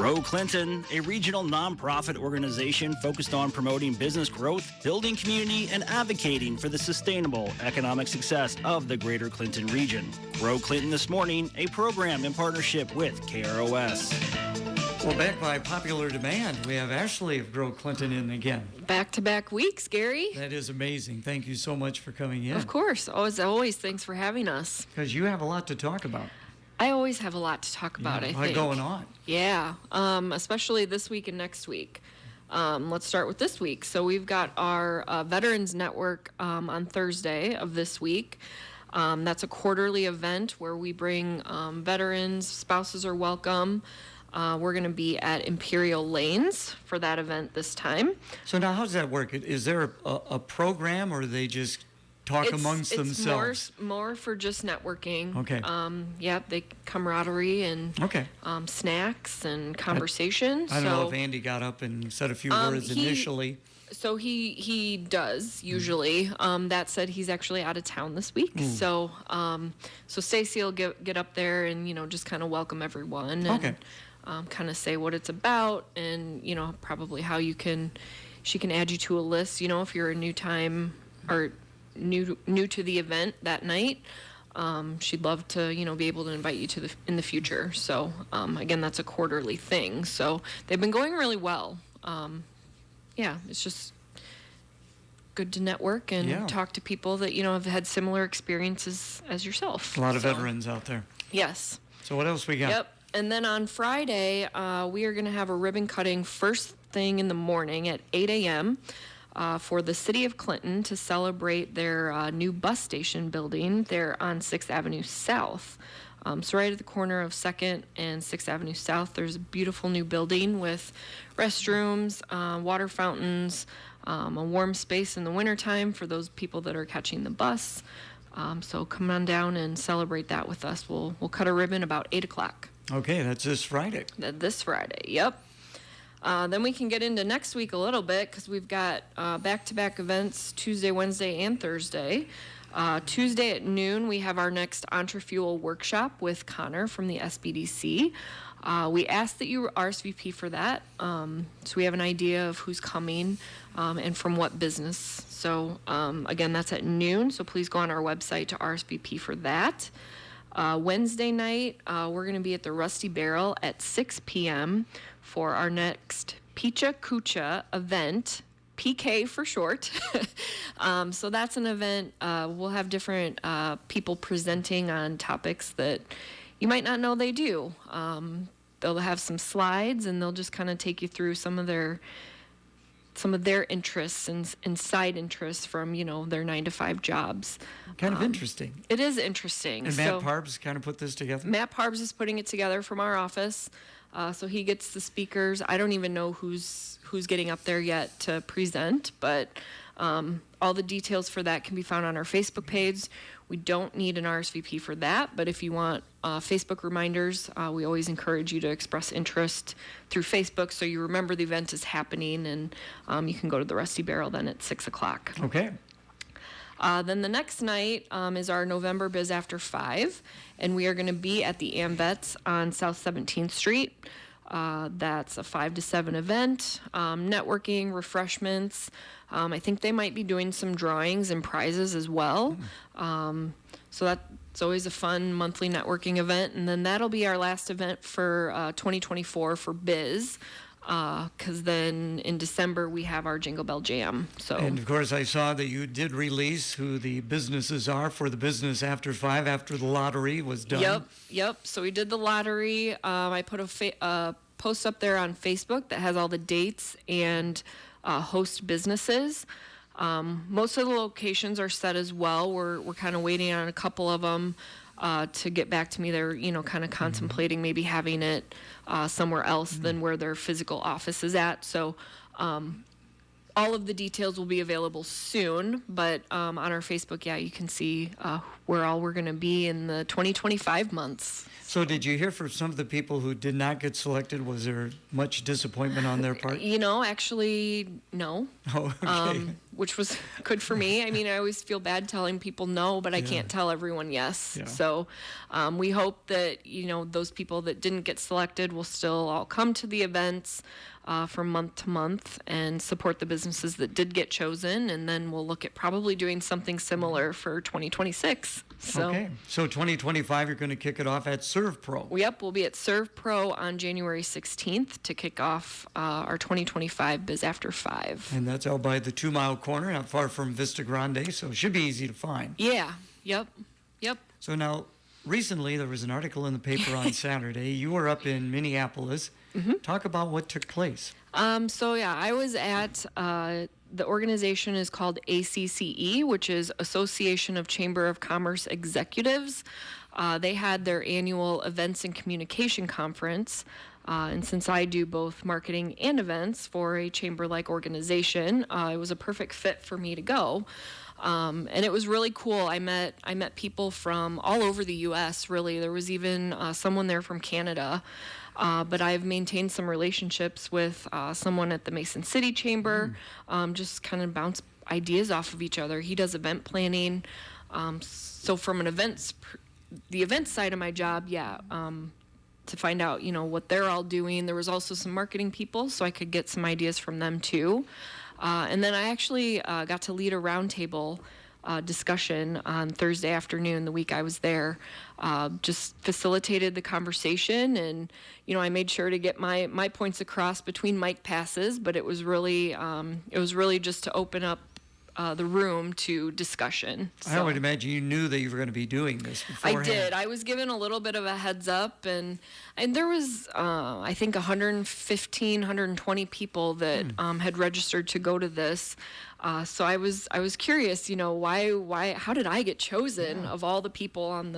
Grow Clinton, a regional nonprofit organization focused on promoting business growth, building community, and advocating for the sustainable economic success of the greater Clinton region. Grow Clinton This Morning, a program in partnership with KROS. Well, back by popular demand, we have Ashley of Grow Clinton in again. Back-to-back weeks, Gary. That is amazing. Thank you so much for coming in. Of course. As always, thanks for having us. Because you have a lot to talk about. I always have a lot to talk about, I think. What's going on? Yeah, especially this week and next week. Let's start with this week. So we've got our Veterans Network on Thursday of this week. That's a quarterly event where we bring veterans, spouses are welcome. We're going to be at Imperial Lanes for that event this time. So now how does that work? Is there a program, or do they just talk amongst themselves? It's more for just networking. Okay. They camaraderie and snacks and conversation. I don't know if Andy got up and said a few words initially. So he does usually. That said, he's actually out of town this week. So Stacy will get up there and just kind of welcome everyone and kind of say what it's about and probably how she can add you to a list. If you're a new time or new to the event that night, she'd love to be able to invite you in the future. So again, that's a quarterly thing. So they've been going really well. It's just good to network and talk to people that have had similar experiences as yourself. A lot of veterans out there. Yes. So what else we got? Yep. And then on Friday, we are going to have a ribbon cutting first thing in the morning at 8 a.m. For the City of Clinton to celebrate their new bus station building there on 6th Avenue South. So right at the corner of 2nd and 6th Avenue South, there's a beautiful new building with restrooms, water fountains, a warm space in the wintertime for those people that are catching the bus. So come on down and celebrate that with us. We'll cut a ribbon about 8 o'clock. Okay, that's this Friday. This Friday, yep. Then we can get into next week a little bit because we've got back-to-back events Tuesday, Wednesday, and Thursday. Tuesday at noon, we have our next EntreFuel workshop with Connor from the SBDC. We ask that you RSVP for that, so we have an idea of who's coming and from what business. So again, that's at noon, so please go on our website to RSVP for that. Wednesday night, we're going to be at the Rusty Barrel at 6 p.m. for our next Picha Kucha event, PK for short. So that's an event. We'll have different people presenting on topics that you might not know they do. They'll have some slides, and they'll just kind of take you through some of their interests and side interests from their 9-to-5 jobs. Kind of interesting. It is interesting. And Matt Parbs kind of put this together? Matt Parbs is putting it together from our office. So he gets the speakers. I don't even know who's getting up there yet to present, but all the details for that can be found on our Facebook page. We don't need an RSVP for that, but if you want Facebook reminders, we always encourage you to express interest through Facebook so you remember the event is happening, and you can go to the Rusty Barrel then at 6 o'clock. Okay. Then the next night is our November Biz After 5, and we are going to be at the AMVETS on South 17th Street. That's a 5 to 7 event, networking, refreshments. I think they might be doing some drawings and prizes as well. So that's always a fun monthly networking event. And then that'll be our last event for 2024 for Biz. Because then in December we have our Jingle Bell Jam. And of course I saw that you did release who the businesses are for the Business After 5 after the lottery was done. Yep. So we did the lottery. I put a post up there on Facebook that has all the dates and host businesses. Most of the locations are set as well. We're kind of waiting on a couple of them to get back to me. They're kind of contemplating maybe having it somewhere else than where their physical office is at. So all of the details will be available soon, but on our Facebook, you can see where all we're going to be in the 2025 months. So did you hear from some of the people who did not get selected? Was there much disappointment on their part? Actually, no. Oh, okay. Which was good for me. I mean, I always feel bad telling people no, but I can't tell everyone yes. Yeah. So we hope that, those people that didn't get selected will still all come to the events from month to month and support the businesses that did get chosen. And then we'll look at probably doing something similar for 2026. So, Okay. So 2025, you're going to kick it off at Serve Pro. Yep, we'll be at Serve Pro on January 16th to kick off our 2025 Biz After 5. And that's out by the 2 Mile Corner, not far from Vista Grande, so it should be easy to find. Yeah, yep. So now, recently there was an article in the paper on Saturday. You were up in Minneapolis. Mm-hmm. Talk about what took place. I was at the organization is called ACCE, which is Association of Chamber of Commerce Executives. They had their annual Events and Communication Conference. And since I do both marketing and events for a chamber-like organization, it was a perfect fit for me to go. And it was really cool. I met people from all over the U.S., really. There was even someone there from Canada. But I've maintained some relationships with someone at the Mason City Chamber, just kind of bounce ideas off of each other. He does event planning. So from the event side of my job, to find out, what they're all doing. There was also some marketing people, so I could get some ideas from them too. And then I actually got to lead a roundtable discussion on Thursday afternoon, the week I was there. Just facilitated the conversation, and I made sure to get my points across between mic passes. But it was really just to open up the room to discussion. So. I would imagine you knew that you were going to be doing this beforehand. I did. I was given a little bit of a heads up, and there was I think 115, 120 people that had registered to go to this. So I was curious, why how did I get chosen of all the people on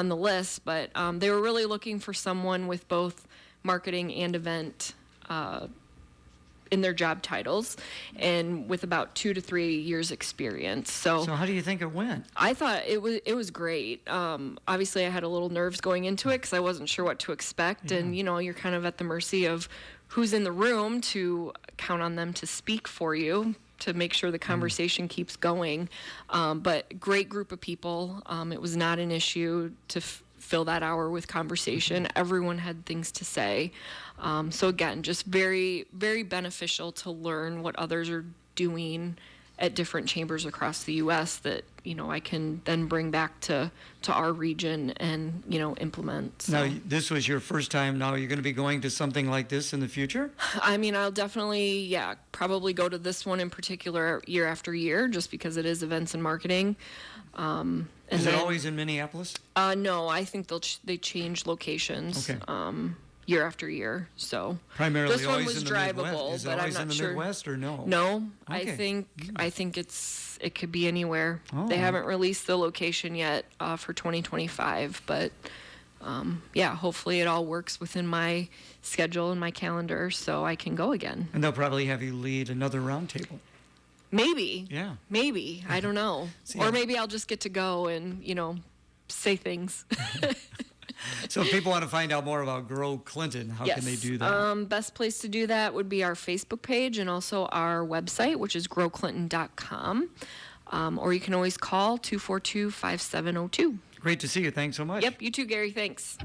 the list? But they were really looking for someone with both marketing and event in their job titles, and with about 2 to 3 years experience. So how do you think it went? I thought it was great. Obviously I had a little nerves going into it because I wasn't sure what to expect. And you're kind of at the mercy of who's in the room to count on them to speak for you to make sure the conversation keeps going. But great group of people. It was not an issue to fill that hour with conversation. Everyone had things to say. So again, just very, very beneficial to learn what others are doing at different chambers across the U.S. that, I can then bring back to our region and, implement. So. Now, this was your first time. Now you're going to be going to something like this in the future? I mean, I'll definitely, probably go to this one in particular year after year, just because it is events and marketing. Is it always in Minneapolis? No, I think they change locations. Okay. Year after year, so primarily this one always was in the drivable, Midwest. Is it but always I'm in not the sure. Midwest or no? No, Okay. I think it could be anywhere. Oh. They haven't released the location yet for 2025, but hopefully it all works within my schedule and my calendar, so I can go again. And they'll probably have you lead another roundtable. Maybe. Yeah. Maybe. I don't know. Or maybe I'll just get to go and say things. So if people want to find out more about Grow Clinton, how can they do that? Best place to do that would be our Facebook page and also our website, which is growclinton.com. Or you can always call 242-5702. Great to see you. Thanks so much. Yep, you too, Gary. Thanks.